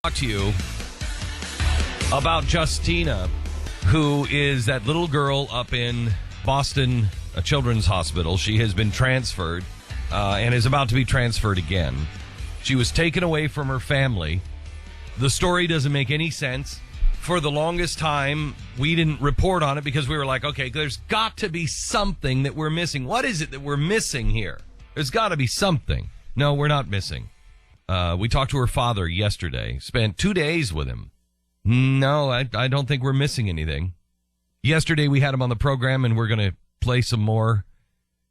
talk to you about Justina, who is that little girl up in Boston Children's Hospital. She has been transferred and is about to be transferred again. She was taken away from her family. The story doesn't make any sense. For the longest time, we didn't report on it because we were like, okay, there's got to be something that we're missing. What is it that we're missing here? There's got to be something. No, we're not missing. We talked to her father yesterday, spent 2 days with him. No, I don't think we're missing anything. Yesterday we had him on the program, and we're going to play some more,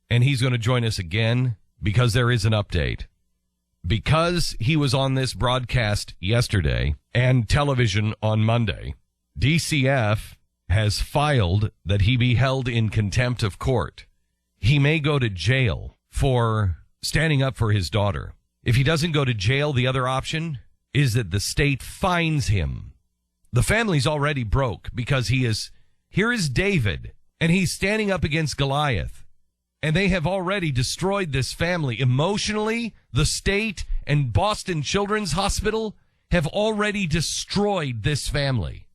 and he's going to join us again because there is an update. Because he was on this broadcast yesterday and television on Monday, DCF has filed that he be held in contempt of court. He may go to jail for standing up for his daughter. If he doesn't go to jail, the other option is that the state fines him. The family's already broke because here is David, and he's standing up against Goliath. And they have already destroyed this family emotionally. The state and Boston Children's Hospital have already destroyed this family.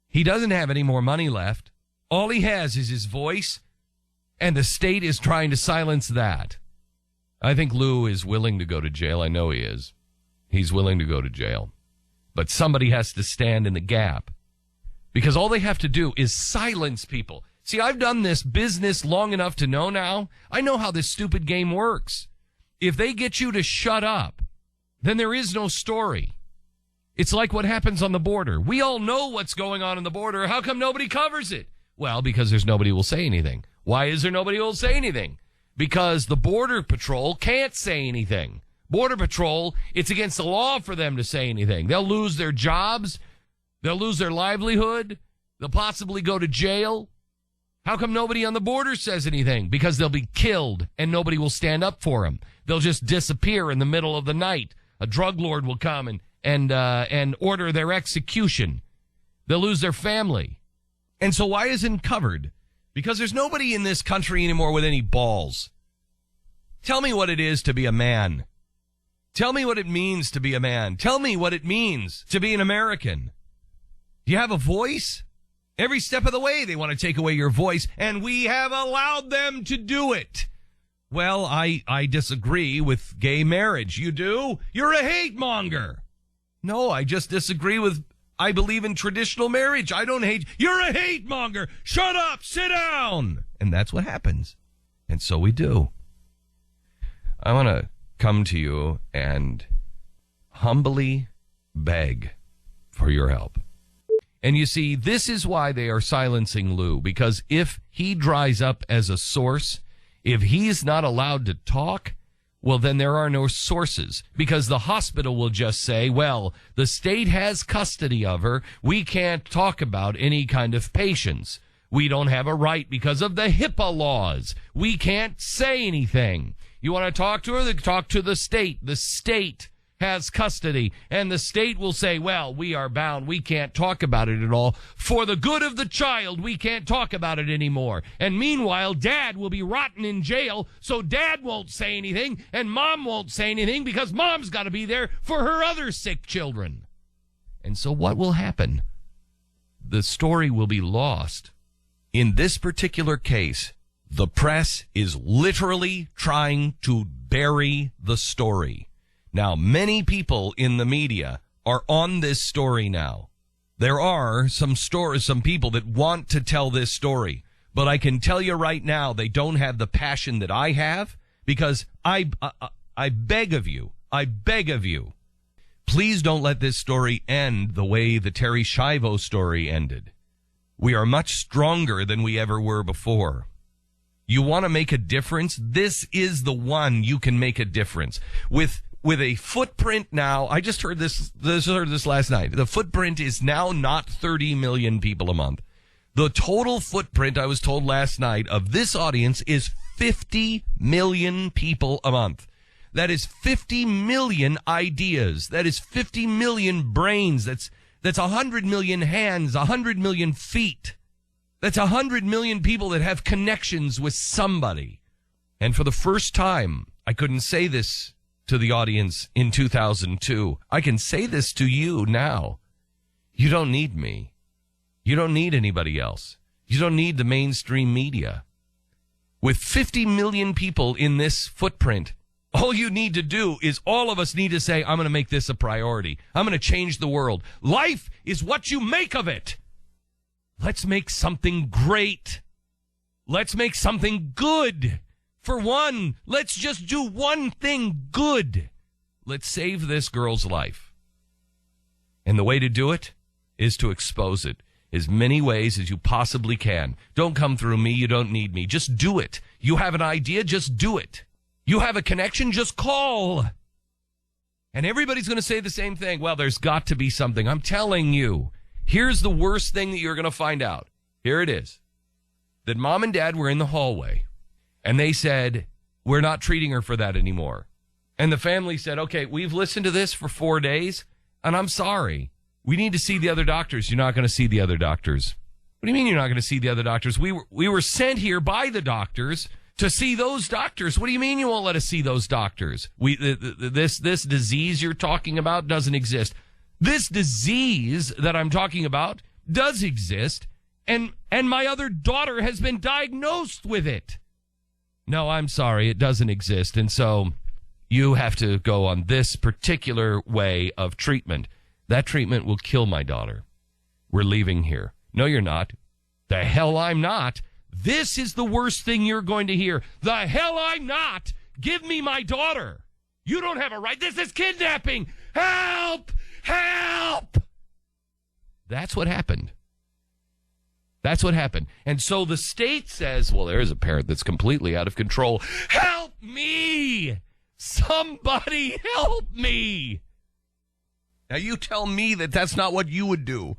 He doesn't have any more money left. All he has is his voice, and the state is trying to silence that. I think Lou is willing to go to jail. I know he is. He's willing to go to jail. But somebody has to stand in the gap, because all they have to do is silence people. See, I've done this business long enough to know now. I know how this stupid game works. If they get you to shut up, then there is no story. It's like what happens on the border. We all know what's going on the border. How come nobody covers it? Well, because there's nobody who will say anything. Why is there nobody who will say anything? Because the Border Patrol can't say anything. Border Patrol, it's against the law for them to say anything. They'll lose their jobs. They'll lose their livelihood. They'll possibly go to jail. How come nobody on the border says anything? Because they'll be killed and nobody will stand up for them. They'll just disappear in the middle of the night. A drug lord will come and order their execution. They'll lose their family. And so why isn't it covered? Because there's nobody in this country anymore with any balls. Tell me what it is to be a man. Tell me what it means to be a man. Tell me what it means to be an American. Do you have a voice? Every step of the way, they want to take away your voice, and we have allowed them to do it. Well, I disagree with gay marriage. You do? You're a hate monger. No, I just disagree with, I believe in traditional marriage. I don't hate. You're a hate monger. Shut up. Sit down. And that's what happens. And so we do. I want to come to you and humbly beg for your help. And you see, this is why they are silencing Lou, because if he dries up as a source, if he's not allowed to talk, well, then there are no sources, because the hospital will just say, well, the state has custody of her. We can't talk about any kind of patients. We don't have a right because of the HIPAA laws. We can't say anything. You want to talk to her? Talk to the state. The state has custody, and the state will say, well, we are bound. We can't talk about it at all. For the good of the child, we can't talk about it anymore. And meanwhile, dad will be rotting in jail, so dad won't say anything, and mom won't say anything because mom's got to be there for her other sick children. And so what will happen? The story will be lost. In this particular case, the press is literally trying to bury the story. Now, many people in the media are on this story now. There are some people that want to tell this story, but I can tell you right now, they don't have the passion that I have, because I beg of you, please don't let this story end the way the Terry Schiavo story ended. We are much stronger than we ever were before. You want to make a difference? This is the one you can make a difference with a footprint now. I just heard this last night. The footprint is now not 30 million people a month. The total footprint, I was told last night, of this audience is 50 million people a month. That is 50 million ideas. That is 50 million brains. That's 100 million hands, 100 million feet. That's 100 million people that have connections with somebody. And for the first time, I couldn't say this to the audience in 2002. I can say this to you now. You don't need me. You don't need anybody else. You don't need the mainstream media. With 50 million people in this footprint, all you need to do is all of us need to say, I'm going to make this a priority. I'm going to change the world. Life is what you make of it. Let's make something great. Let's make something good. For one, let's just do one thing good. Let's save this girl's life. And the way to do it is to expose it as many ways as you possibly can. Don't come through me. You don't need me. Just do it. You have an idea. Just do it. You have a connection. Just call. And everybody's going to say the same thing. Well, there's got to be something. I'm telling you, here's the worst thing that you're going to find out. Here it is. That mom and dad were in the hallway and they said, we're not treating her for that anymore. And the family said, okay, we've listened to this for 4 days and I'm sorry. We need to see the other doctors. You're not going to see the other doctors. What do you mean you're not going to see the other doctors? We were sent here by the doctors to see those doctors. What do you mean you won't let us see those doctors? This disease you're talking about doesn't exist. This disease that I'm talking about does exist, and my other daughter has been diagnosed with it. No, I'm sorry, it doesn't exist, and so you have to go on this particular way of treatment. That treatment will kill my daughter. We're leaving here. No, you're not. The hell I'm not. This is the worst thing you're going to hear. The hell I'm not. Give me my daughter. You don't have a right. This is kidnapping. Help! Help! That's what happened. That's what happened. And so the state says, well, there's a parent that's completely out of control. Help me! Somebody help me! Now you tell me that that's not what you would do.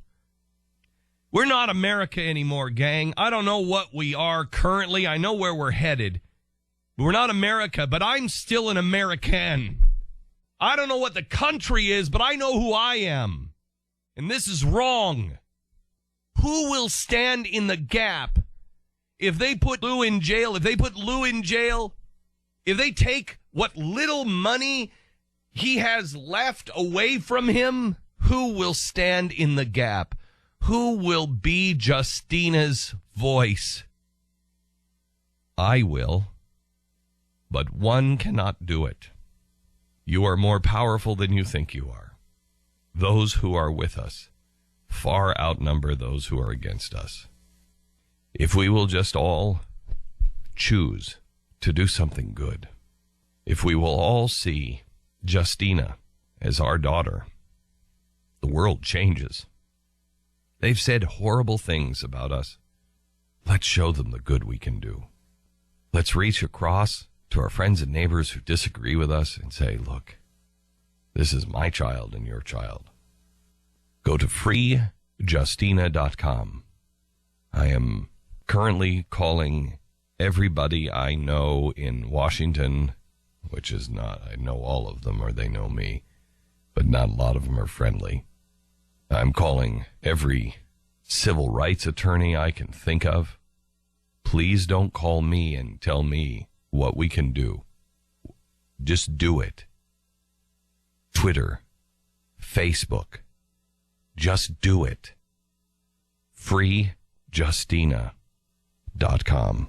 We're not America anymore, gang. I don't know what we are currently. I know where we're headed. We're not America, but I'm still an American. I don't know what the country is, but I know who I am. And this is wrong. Who will stand in the gap if they put Lou in jail? If they put Lou in jail, if they take what little money he has left away from him, who will stand in the gap? Who will be Justina's voice? I will, but one cannot do it. You are more powerful than you think you are. Those who are with us far outnumber those who are against us. If we will just all choose to do something good, if we will all see Justina as our daughter, the world changes. They've said horrible things about us. Let's show them the good we can do. Let's reach across to our friends and neighbors who disagree with us and say, look, this is my child and your child. Go to freejustina.com. I am currently calling everybody I know in Washington, which is not, I know all of them or they know me, but not a lot of them are friendly. I'm calling every civil rights attorney I can think of. Please don't call me and tell me what we can do. Just do it. Twitter, Facebook, just do it. freejustina.com.